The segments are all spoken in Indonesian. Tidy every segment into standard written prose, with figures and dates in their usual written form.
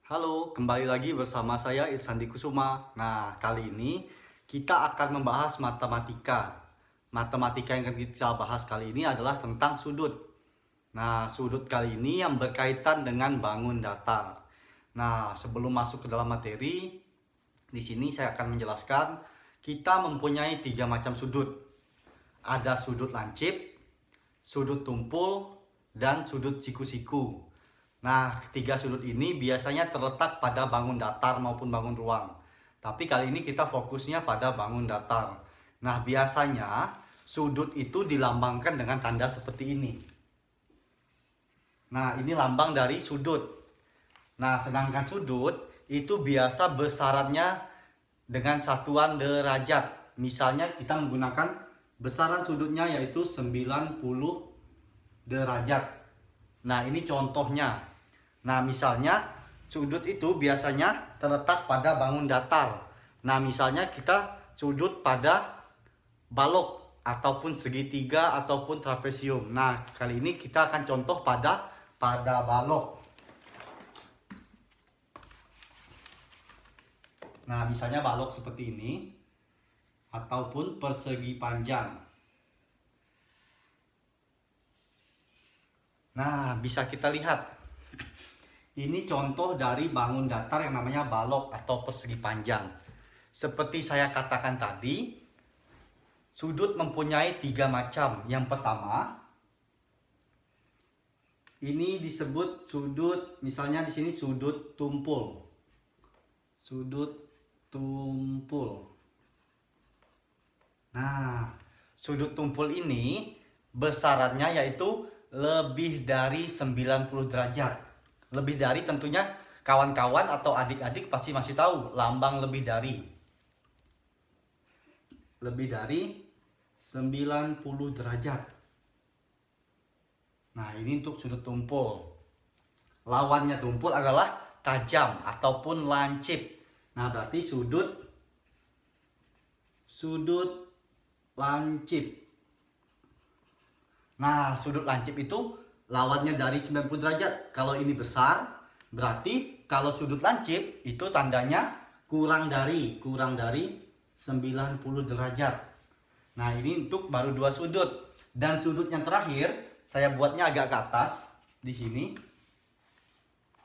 Halo, kembali lagi bersama saya Irsandi Kusuma. Nah, kali ini kita akan membahas matematika. Matematika yang akan kita bahas kali ini adalah tentang sudut. Nah, sudut kali ini yang berkaitan dengan bangun datar. Nah, sebelum masuk ke dalam materi, di sini saya akan menjelaskan kita mempunyai tiga macam sudut. Ada sudut lancip, sudut tumpul, dan sudut siku-siku. Nah, ketiga sudut ini biasanya terletak pada bangun datar maupun bangun ruang. Tapi kali ini kita fokusnya pada bangun datar. Nah, biasanya sudut itu dilambangkan dengan tanda seperti ini. Nah, ini lambang dari sudut. Nah, sedangkan sudut itu biasa besarannya dengan satuan derajat. Misalnya kita menggunakan besaran sudutnya yaitu 90 derajat. Nah, ini contohnya. Nah, misalnya sudut itu biasanya terletak pada bangun datar. Nah, misalnya kita sudut pada balok ataupun segitiga ataupun trapesium. Nah, kali ini kita akan contoh pada balok. Nah, misalnya balok seperti ini ataupun persegi panjang. Nah, bisa kita lihat. Ini contoh dari bangun datar yang namanya balok atau persegi panjang. Seperti saya katakan tadi, sudut mempunyai tiga macam. Yang pertama, ini disebut sudut, misalnya di sini sudut tumpul. Sudut tumpul. Nah, sudut tumpul ini besarannya yaitu lebih dari 90 derajat. Lebih dari tentunya kawan-kawan atau adik-adik pasti masih tahu lambang lebih dari. Lebih dari 90 derajat. Nah, ini untuk sudut tumpul. Lawannya tumpul adalah tajam ataupun lancip. Nah, berarti sudut lancip. Nah, sudut lancip itu lawannya dari 90 derajat. Kalau ini besar, berarti kalau sudut lancip itu tandanya kurang dari 90 derajat. Nah, ini untuk baru dua sudut. Dan sudut yang terakhir, saya buatnya agak ke atas di sini.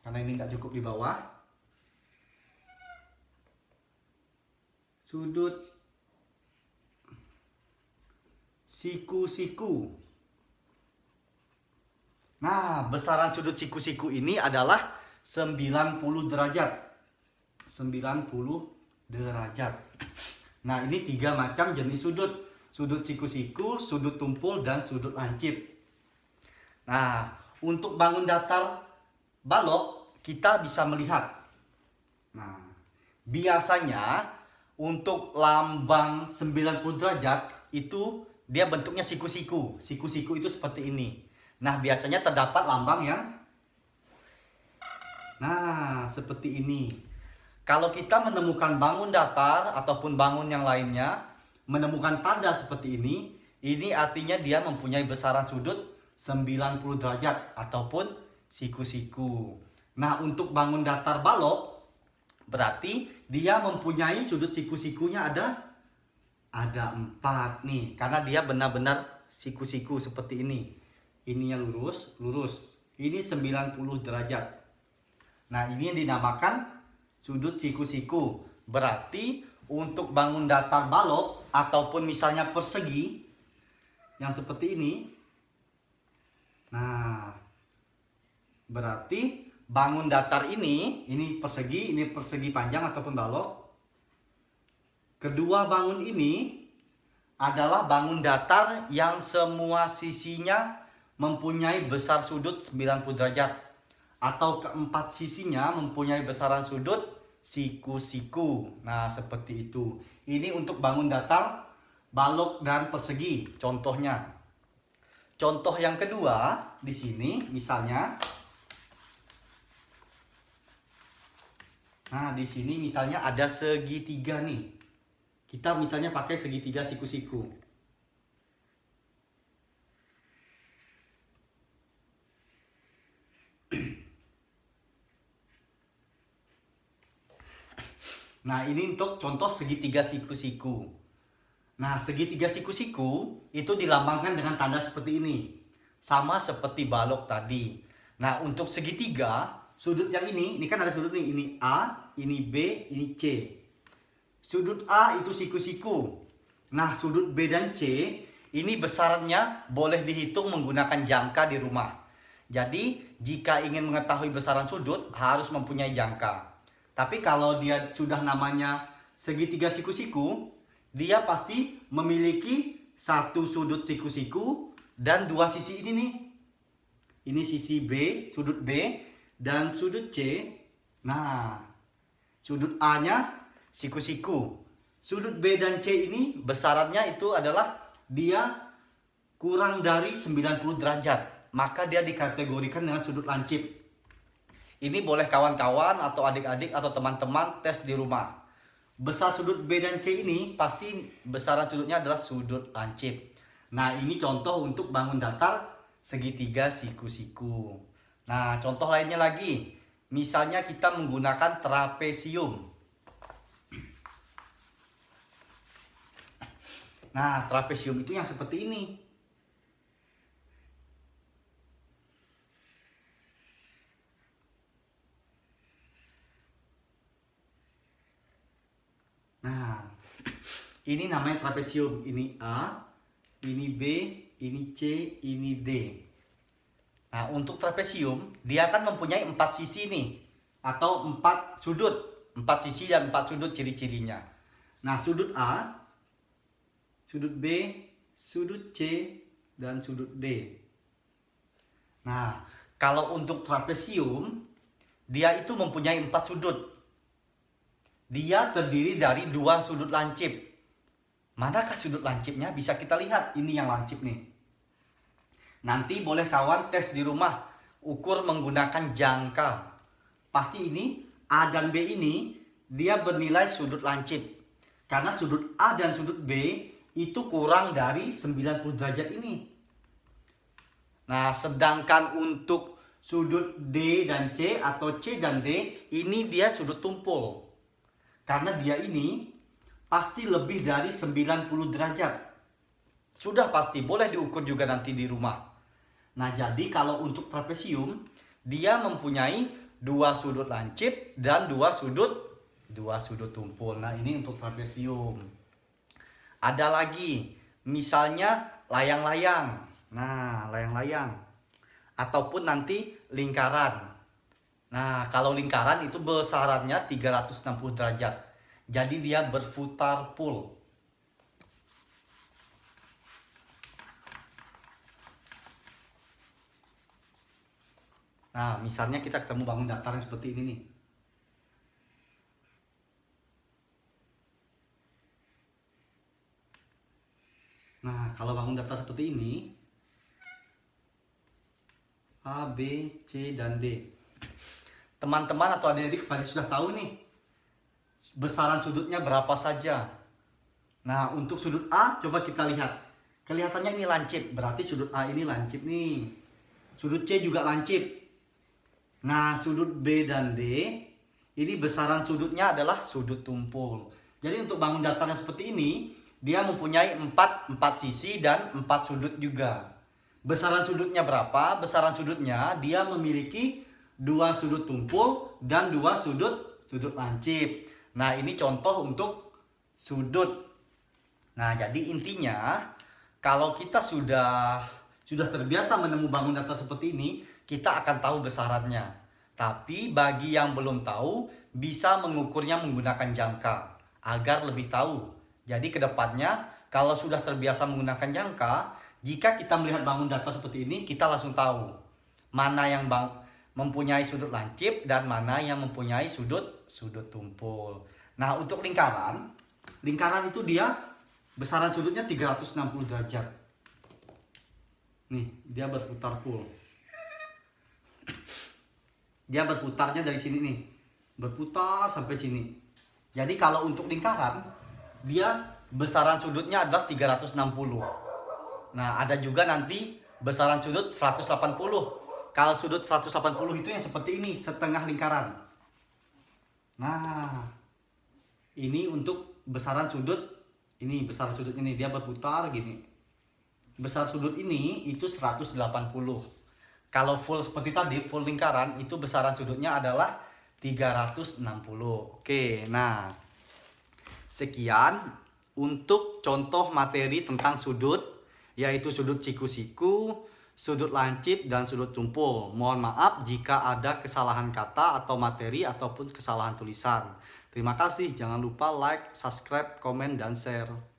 Karena ini nggak cukup di bawah. Sudut siku-siku. Nah, besaran sudut siku-siku ini adalah 90 derajat. 90 derajat. Nah, ini tiga macam jenis sudut. Sudut siku-siku, sudut tumpul, dan sudut lancip. Nah, untuk bangun datar balok, kita bisa melihat. Nah, biasanya untuk lambang 90 derajat itu dia bentuknya siku-siku. Siku-siku itu seperti ini. Nah, biasanya terdapat lambang yang seperti ini. Kalau kita menemukan bangun datar ataupun bangun yang lainnya, menemukan tanda seperti ini artinya dia mempunyai besaran sudut 90 derajat ataupun siku-siku. Nah, untuk bangun datar balok, berarti dia mempunyai sudut siku-sikunya ada 4 nih. Karena dia benar-benar siku-siku seperti ini. Ininya lurus, lurus. Ini 90 derajat. Nah, ini yang dinamakan sudut siku-siku. Berarti untuk bangun datar balok ataupun misalnya persegi yang seperti ini. Nah, berarti bangun datar ini persegi panjang ataupun balok. Kedua bangun ini adalah bangun datar yang semua sisinya mempunyai besar sudut 90 derajat. Atau keempat sisinya mempunyai besaran sudut siku-siku. Nah, seperti itu. Ini untuk bangun datar, balok, dan persegi. Contohnya. Contoh yang kedua di sini, misalnya. Nah, di sini misalnya ada segitiga nih. Kita misalnya pakai segitiga siku-siku. Nah, ini untuk contoh segitiga siku-siku. Nah, segitiga siku-siku itu dilambangkan dengan tanda seperti ini. Sama seperti balok tadi. Nah, untuk segitiga, sudut yang ini kan ada sudut nih. Ini A, ini B, ini C. Sudut A itu siku-siku. Nah, sudut B dan C ini besarannya boleh dihitung menggunakan jangka di rumah. Jadi, jika ingin mengetahui besaran sudut, harus mempunyai jangka. Tapi kalau dia sudah namanya segitiga siku-siku, dia pasti memiliki satu sudut siku-siku dan dua sisi ini nih. Ini sisi B, sudut B, dan sudut C. Nah, sudut A-nya siku-siku. Sudut B dan C ini besarannya itu adalah dia kurang dari 90 derajat. Maka dia dikategorikan dengan sudut lancip. Ini boleh kawan-kawan atau adik-adik atau teman-teman tes di rumah. Besar sudut B dan C ini pasti besaran sudutnya adalah sudut lancip. Nah, ini contoh untuk bangun datar segitiga siku-siku. Nah, contoh lainnya lagi. Misalnya kita menggunakan trapesium. Nah, trapesium itu yang seperti ini. Nah, ini namanya trapesium. Ini A, ini B, ini C, ini D. Nah, untuk trapesium, dia akan mempunyai 4 sisi nih. Atau 4 sudut. 4 sisi dan 4 sudut ciri-cirinya. Nah, sudut A, sudut B, sudut C, dan sudut D. Nah, kalau untuk trapesium, dia itu mempunyai 4 sudut. Dia terdiri dari 2 sudut lancip. Manakah sudut lancipnya? Bisa kita lihat. Ini yang lancip nih. Nanti boleh kawan tes di rumah. Ukur menggunakan jangka. Pasti ini A dan B ini dia bernilai sudut lancip. Karena sudut A dan sudut B itu kurang dari 90 derajat ini. Nah, sedangkan untuk sudut D dan C atau C dan D ini dia sudut tumpul. Karena dia ini pasti lebih dari 90 derajat. Sudah pasti, boleh diukur juga nanti di rumah. Nah, jadi kalau untuk trapesium, dia mempunyai 2 sudut lancip dan 2 sudut tumpul. Nah, ini untuk trapesium. Ada lagi, misalnya layang-layang. Nah, layang-layang. Ataupun nanti lingkaran. Nah, kalau lingkaran itu besarannya 360 derajat. Jadi dia berputar full. Nah, misalnya kita ketemu bangun datar yang seperti ini nih. Nah, kalau bangun datar seperti ini, A, B, C, dan D. Teman-teman atau adik-adik pasti sudah tahu nih besaran sudutnya berapa saja. Nah, untuk sudut A coba kita lihat. Kelihatannya ini lancip, berarti sudut A ini lancip nih. Sudut C juga lancip. Nah, sudut B dan D ini besaran sudutnya adalah sudut tumpul. Jadi untuk bangun datar yang seperti ini, dia mempunyai 4 sisi dan 4 sudut juga. Besaran sudutnya berapa? Besaran sudutnya dia memiliki 2 sudut tumpul dan 2 sudut lancip. Nah, ini contoh untuk sudut. Nah, jadi intinya kalau kita sudah terbiasa menemu bangun datar seperti ini, kita akan tahu besarannya. Tapi bagi yang belum tahu, bisa mengukurnya menggunakan jangka agar lebih tahu. Jadi kedepannya kalau sudah terbiasa menggunakan jangka, jika kita melihat bangun datar seperti ini, kita langsung tahu mana yang mempunyai sudut lancip dan mana yang mempunyai sudut tumpul. Nah, untuk lingkaran itu dia besaran sudutnya 360 derajat. Nih, dia berputar full. Dia berputarnya dari sini nih. Berputar sampai sini. Jadi kalau untuk lingkaran, dia besaran sudutnya adalah 360. Nah, ada juga nanti besaran sudut 180. Kalau sudut 180 itu yang seperti ini, setengah lingkaran. Nah, Ini untuk besaran sudut, ini besaran sudut ini dia berputar gini. Besar sudut ini itu 180. Kalau full seperti tadi, full lingkaran, itu besaran sudutnya adalah 360. Oke, nah sekian untuk contoh materi tentang sudut, yaitu sudut siku-siku, sudut lancip, dan sudut tumpul. Mohon maaf jika ada kesalahan kata atau materi ataupun kesalahan tulisan. Terima kasih, jangan lupa like, subscribe, komen, dan share.